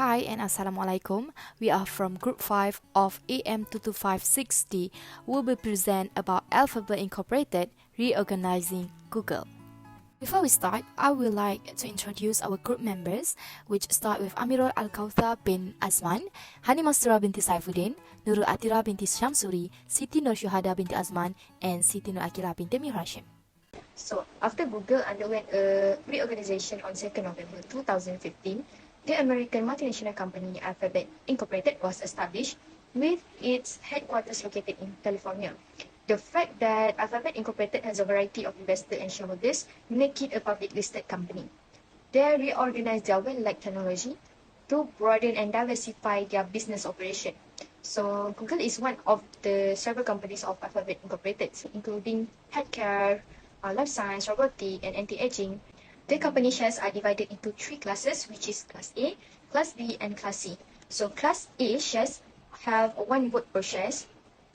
Hi and Assalamualaikum. We are from Group 5 of AM22560. We'll be present about Alphabet Incorporated reorganizing Google. Before we start, I would like to introduce our group members, which start with AMIRUL ALKAUTHAR bin AZMAN, Hani MASTURA binti SAIFUDDIN, NURUL ATHIRAH binti SHAMSURI, SITI SHUHADA binti AZMAN, and SITI AQILAH binti MIOR HASHIM. So, after Google underwent a reorganization on 2nd November 2015, the American multinational company Alphabet Incorporated was established with its headquarters located in California. The fact that Alphabet Incorporated has a variety of investors and shareholders make it a public listed company. They reorganized their well-liked technology to broaden and diversify their business operation. So, Google is one of the several companies of Alphabet Incorporated, including healthcare, life science, robotic, and anti-aging. The company shares are divided into three classes, which is Class A, Class B, and Class C. So Class A shares have 1 vote per shares.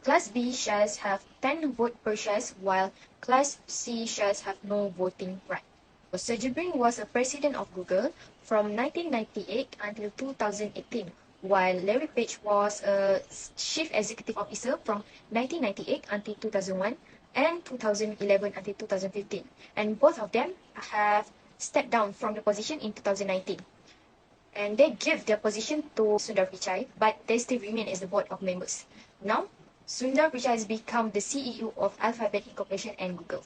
Class B shares have 10 vote per shares, while Class C shares have no voting right. Sergey Brin was a president of Google from 1998 until 2018, while Larry Page was a chief executive officer from 1998 until 2001 and 2011 until 2015. And both of them have stepped down from the position in 2019. And they gave their position to Sundar Pichai, but they still remain as the board of members. Now, Sundar Pichai has become the CEO of Alphabet Incorporation and Google.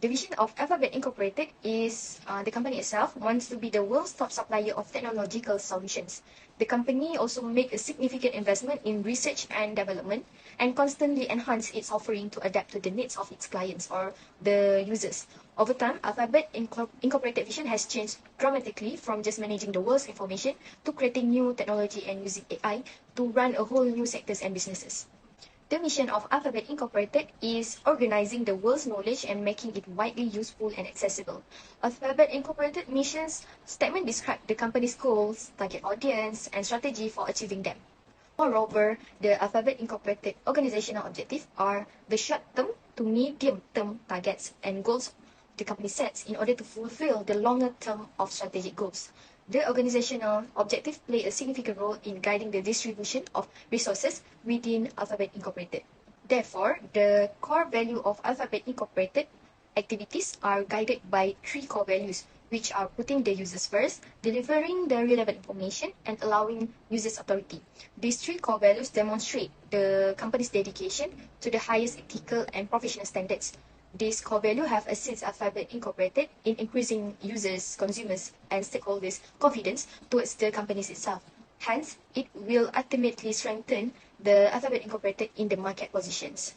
The vision of Alphabet Incorporated is the company itself wants to be the world's top supplier of technological solutions. The company also make a significant investment in research and development and constantly enhance its offering to adapt to the needs of its clients or the users. Over time, Alphabet Incorporated vision has changed dramatically from just managing the world's information to creating new technology and using AI to run a whole new sectors and businesses. The mission of Alphabet Incorporated is organizing the world's knowledge and making it widely useful and accessible. Alphabet Incorporated mission's statement describes the company's goals, target audience, and strategy for achieving them. Moreover, the Alphabet Incorporated organizational objectives are the short-term to medium-term targets and goals the company sets in order to fulfill the longer term of strategic goals. The organizational objectives play a significant role in guiding the distribution of resources within Alphabet Incorporated. Therefore, the core value of Alphabet Incorporated activities are guided by three core values, which are putting the users first, delivering the relevant information, and allowing users authority. These three core values demonstrate the company's dedication to the highest ethical and professional standards. These core values have assisted Alphabet Incorporated in increasing users, consumers, and stakeholders' confidence towards the companies itself. Hence, it will ultimately strengthen the Alphabet Incorporated in the market positions.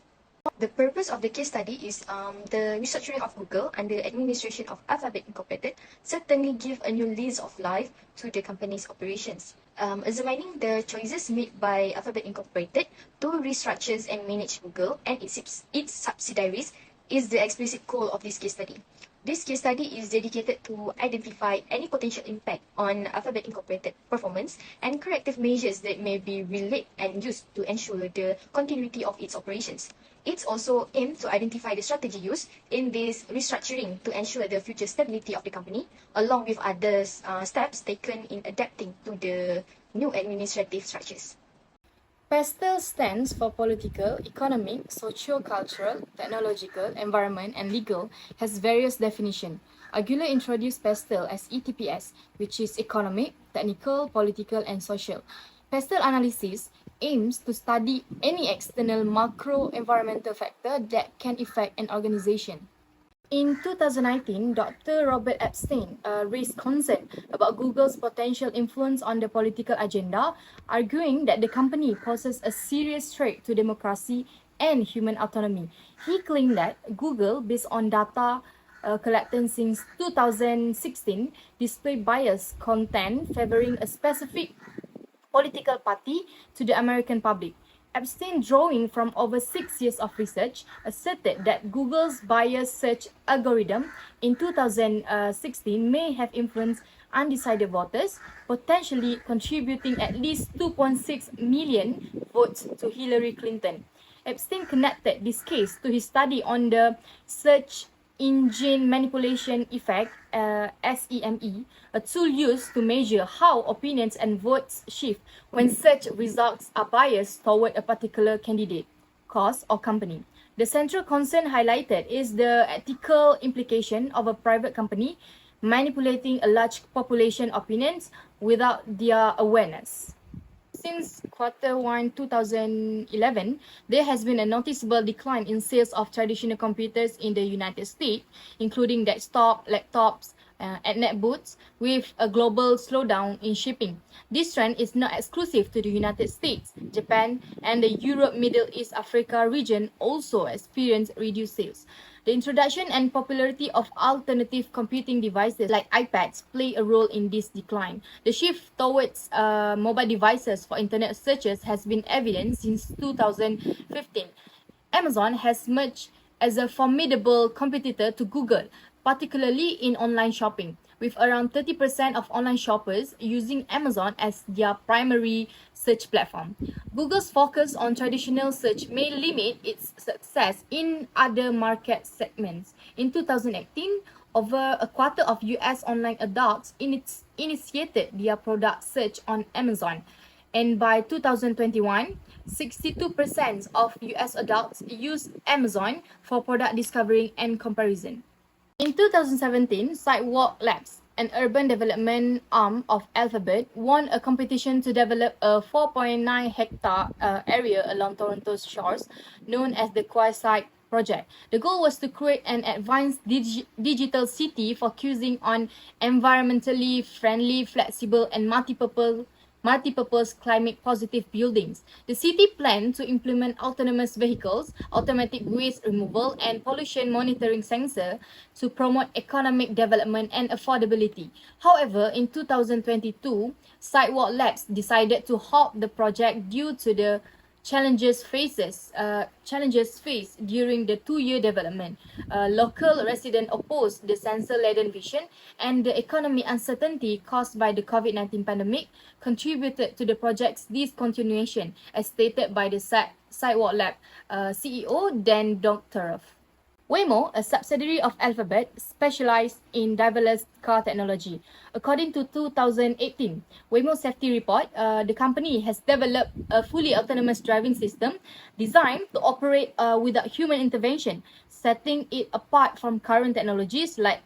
The purpose of the case study is the restructuring of Google under administration of Alphabet Incorporated certainly give a new lease of life to the company's operations. Examining the choices made by Alphabet Incorporated to restructure and manage Google and its subsidiaries is the explicit goal of this case study. This case study is dedicated to identify any potential impact on Alphabet Incorporated performance and corrective measures that may be relayed and used to ensure the continuity of its operations. It's also aimed to identify the strategy used in this restructuring to ensure the future stability of the company, along with other steps taken in adapting to the new administrative structures. PASTEL stands for political, economic, socio-cultural, technological, environment, and legal, has various definitions. AQILAH introduced PASTEL as ETPS, which is economic, technical, political, and social. PASTEL analysis aims to study any external macro-environmental factor that can affect an organization. In 2019, Dr. Robert Epstein raised concern about Google's potential influence on the political agenda, arguing that the company poses a serious threat to democracy and human autonomy. He claimed that Google, based on data collected since 2016, display biased content favoring a specific political party to the American public. Epstein, drawing from over 6 years of research, asserted that Google's biased search algorithm in 2016 may have influenced undecided voters, potentially contributing at least 2.6 million votes to Hillary Clinton. Epstein connected this case to his study on the search engine manipulation effect, SEME, a tool used to measure how opinions and votes shift when search results are biased toward a particular candidate, cause, or company. The central concern highlighted is the ethical implication of a private company manipulating a large population opinions without their awareness. Since Q1 2011, there has been a noticeable decline in sales of traditional computers in the United States, including desktop, laptops, and netbooks, with a global slowdown in shipping. This trend is not exclusive to the United States. Japan and the Europe, Middle East, Africa region also experienced reduced sales. The introduction and popularity of alternative computing devices like iPads play a role in this decline. The shift towards mobile devices for internet searches has been evident since 2015. Amazon has emerged as a formidable competitor to Google, particularly in online shopping, with around 30% of online shoppers using Amazon as their primary search platform. Google's focus on traditional search may limit its success in other market segments. In 2018, over a quarter of US online adults initiated their product search on Amazon. And by 2021, 62% of US adults use Amazon for product discovery and comparison. In 2017, Sidewalk Labs, an urban development arm of Alphabet, won a competition to develop a 4.9-hectare area along Toronto's shores, known as the Quasi Project. The goal was to create an advanced digital city focusing on environmentally friendly, flexible, and multi-purpose climate-positive buildings. The city planned to implement autonomous vehicles, automatic waste removal, and pollution monitoring sensor to promote economic development and affordability. However, in 2022, Sidewalk Labs decided to halt the project due to the challenges faced during the 2-year development. Local residents opposed the sensor-laden vision, and the economic uncertainty caused by the COVID-19 pandemic contributed to the project's discontinuation, as stated by the Sidewalk Lab CEO Dan Doctorow. Waymo, a subsidiary of Alphabet, specialized in driverless car technology. According to 2018 Waymo safety report, the company has developed a fully autonomous driving system designed to operate without human intervention, setting it apart from current technologies like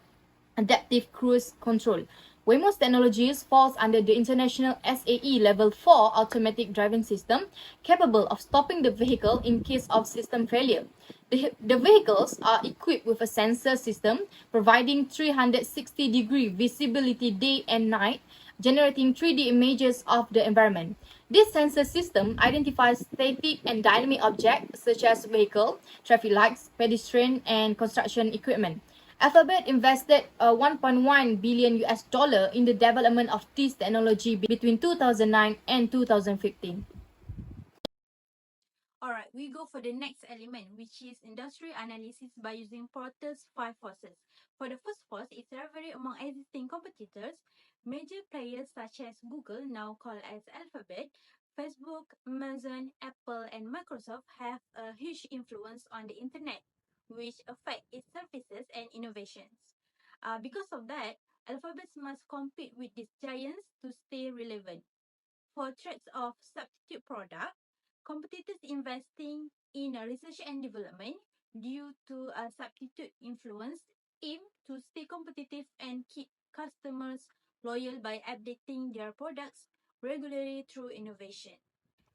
adaptive cruise control. Waymo's technologies falls under the International SAE Level 4 automatic driving system, capable of stopping the vehicle in case of system failure. The vehicles are equipped with a sensor system providing 360-degree visibility day and night, generating 3D images of the environment. This sensor system identifies static and dynamic objects such as vehicle, traffic lights, pedestrian, and construction equipment. Alphabet invested 1.1 billion US dollar in the development of this technology between 2009 and 2015. Alright, we go for the next element, which is industry analysis by using Porter's 5 forces. For the first force, is rivalry among existing competitors. Major players such as Google, now called as Alphabet, Facebook, Amazon, Apple, and Microsoft have a huge influence on the internet, which affect its services and innovations. Because of that, Alphabet must compete with these giants to stay relevant. For threats of substitute product, competitors investing in research and development due to a substitute influence aim to stay competitive and keep customers loyal by updating their products regularly through innovation.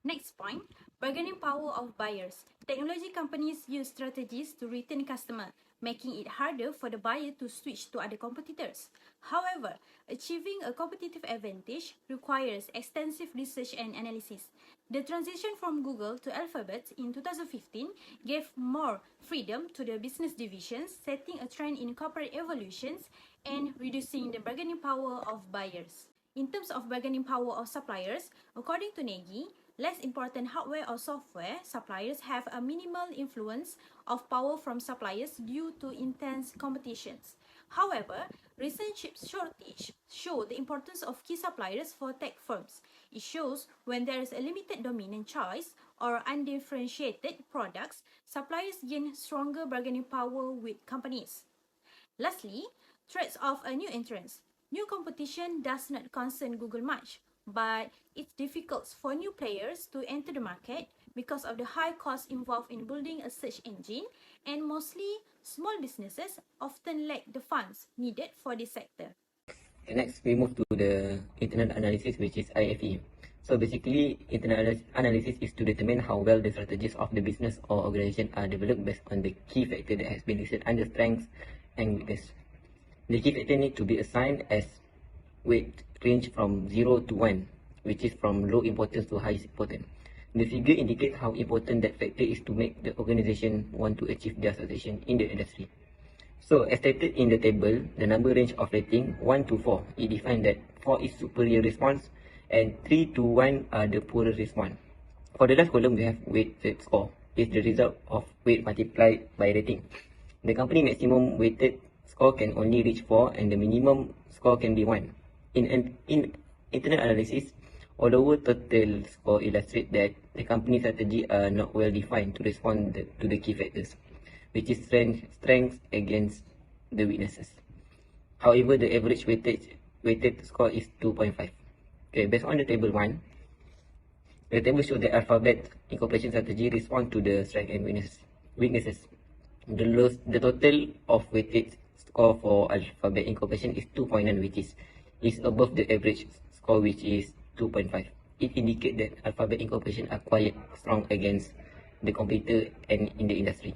Next point, bargaining power of buyers. Technology companies use strategies to retain customer, making it harder for the buyer to switch to other competitors. However, achieving a competitive advantage requires extensive research and analysis. The transition from Google to Alphabet in 2015 gave more freedom to the business divisions, setting a trend in corporate evolutions and reducing the bargaining power of buyers. In terms of bargaining power of suppliers, according to Nagy, less important hardware or software suppliers have a minimal influence of power from suppliers due to intense competitions. However, recent chip shortage show the importance of key suppliers for tech firms. It shows when there is a limited dominant choice or undifferentiated products, suppliers gain stronger bargaining power with companies. Lastly, threats of a new entrance. New competition does not concern Google much, but it's difficult for new players to enter the market because of the high cost involved in building a search engine, and mostly small businesses often lack the funds needed for this sector. Okay, next, we move to the internal analysis, which is IFE. So basically, internal analysis is to determine how well the strategies of the business or organization are developed based on the key factor that has been listed under strengths and weakness. The key factor need to be assigned as weight range from 0 to 1, which is from low importance to highest important. The figure indicates how important that factor is to make the organization want to achieve their success in the industry. So, as stated in the table, the number range of rating 1 to 4. It defines that 4 is superior response and 3 to 1 are the poorer response. For the last column, we have weighted score. It's the result of weight multiplied by rating. The company maximum weighted score can only reach 4 and the minimum score can be 1. In internal analysis, a lower total score illustrates that the company strategy are not well defined to respond to the key factors, which is strengths against the weaknesses. However, the average weighted score is 2.5. Okay, based on the table 1, the table shows that Alphabet incorporation strategy respond to the strengths and weaknesses. The total of weighted score for Alphabet incorporation is 2.9, which is above the average score, which is 2.5. It indicates that Alphabet incorporation are quite strong against the competitor and in the industry.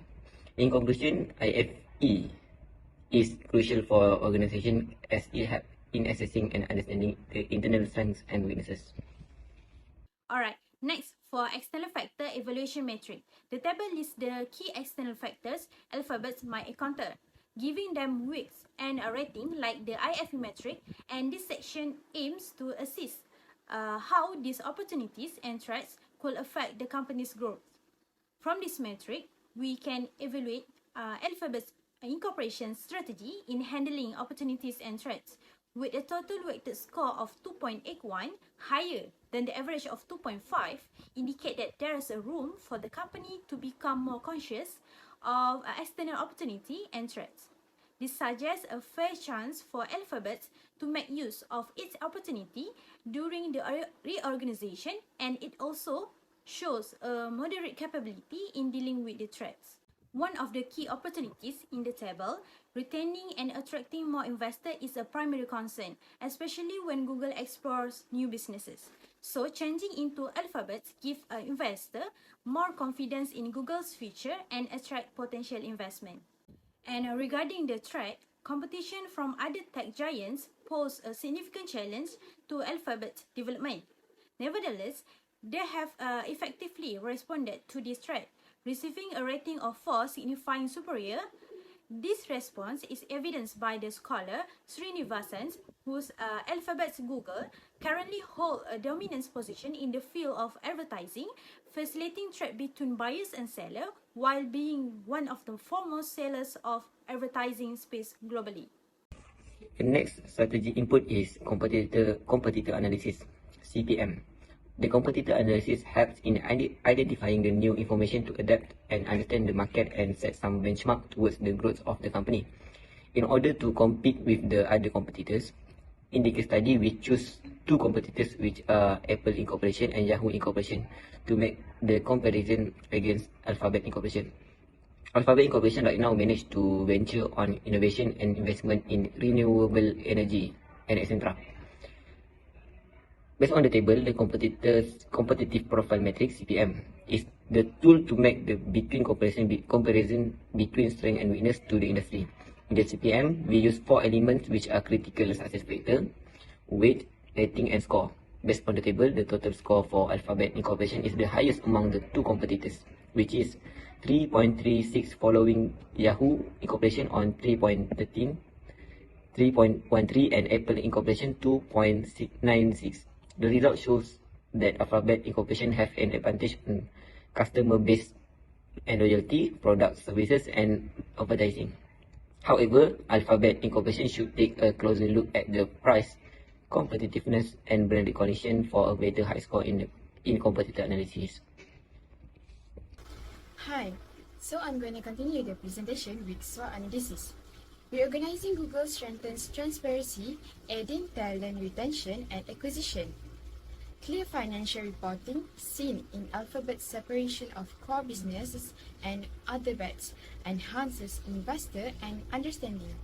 In conclusion, IFE is crucial for organization as it helps in assessing and understanding the internal strengths and weaknesses. Alright, next for external factor evaluation metric. The table lists the key external factors Alphabets might encounter, giving them weights and a rating like the IFE metric, and this section aims to assess how these opportunities and threats could affect the company's growth. From this metric, we can evaluate Alphabet's incorporation strategy in handling opportunities and threats, with a total weighted score of 2.81 higher than the average of 2.5, indicate that there is a room for the company to become more conscious of external opportunity and threats. This suggests a fair chance for Alphabet to make use of its opportunity during the reorganization, and it also shows a moderate capability in dealing with the threats. One of the key opportunities in the table, retaining and attracting more investors is a primary concern, especially when Google explores new businesses. So, changing into Alphabet gives an investor more confidence in Google's future and attract potential investment. And regarding the threat, competition from other tech giants pose a significant challenge to Alphabet's development. Nevertheless, they have effectively responded to this threat, receiving a rating of 4 signifying superior. This response is evidenced by the scholar Srinivasan, whose Alphabet's Google currently hold a dominant position in the field of advertising, facilitating trade between buyers and sellers while being one of the foremost sellers of advertising space globally. The next strategy input is competitor analysis, CPM. The competitor analysis helps in identifying the new information to adapt and understand the market and set some benchmark towards the growth of the company. In order to compete with the other competitors, in the case study, we choose two competitors, which are Apple Incorporation and Yahoo Incorporation, to make the comparison against Alphabet Incorporation. Alphabet Incorporation right now managed to venture on innovation and investment in renewable energy and etc. Based on the table, the competitive profile matrix (CPM) is the tool to make the comparison between strength and weakness to the industry. In the CPM, we use 4 elements which are critical success factor: weight, rating, and score. Based on the table, the total score for Alphabet Incorporation is the highest among the two competitors, which is 3.36, following Yahoo Incorporation on 3.13, 3.13, and Apple Incorporation 2.96. The result shows that Alphabet Incorporation have an advantage on customer base and loyalty, product services, and advertising. However, Alphabet Incorporation should take a closer look at the price, competitiveness, and brand recognition for a better high score in competitor analysis. Hi, so I'm going to continue the presentation with SWOT analysis. Reorganizing Google strengthens transparency, aiding talent retention and acquisition. Clear financial reporting, seen in Alphabet's separation of core businesses and other bets, enhances investor and understanding.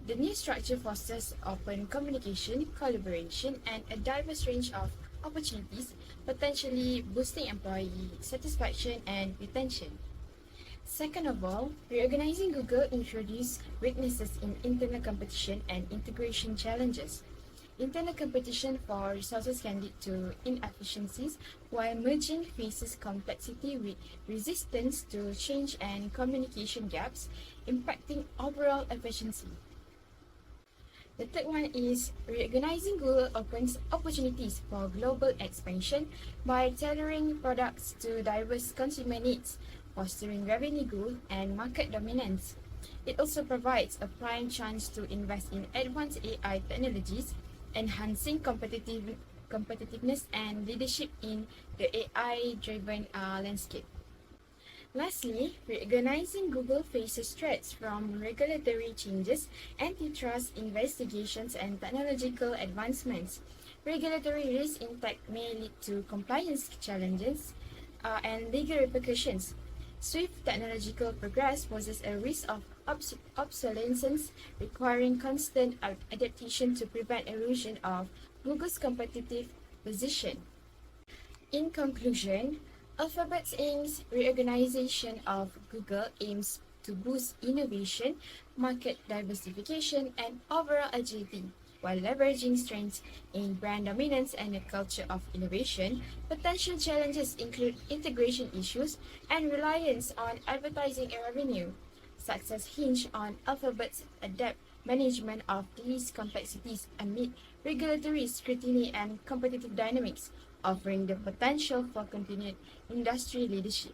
The new structure fosters open communication, collaboration, and a diverse range of opportunities, potentially boosting employee satisfaction and retention. Second of all, reorganizing Google introduced weaknesses in internal competition and integration challenges. Internal competition for resources can lead to inefficiencies, while merging faces complexity with resistance to change and communication gaps, impacting overall efficiency. The third one is reorganizing Google opens opportunities for global expansion by tailoring products to diverse consumer needs, fostering revenue growth and market dominance. It also provides a prime chance to invest in advanced AI technologies, enhancing competitiveness and leadership in the AI-driven landscape. Lastly, reorganizing Google faces threats from regulatory changes, antitrust investigations, and technological advancements. Regulatory risks in tech may lead to compliance challenges and legal repercussions. Swift technological progress poses a risk of obsolescence, requiring constant adaptation to prevent erosion of Google's competitive position. In conclusion, Alphabet's reorganization of Google aims to boost innovation, market diversification, and overall agility. While leveraging strengths in brand dominance and a culture of innovation, potential challenges include integration issues and reliance on advertising revenue. Success hinge on Alphabet's adept management of these complexities amid regulatory scrutiny and competitive dynamics, offering the potential for continued industry leadership.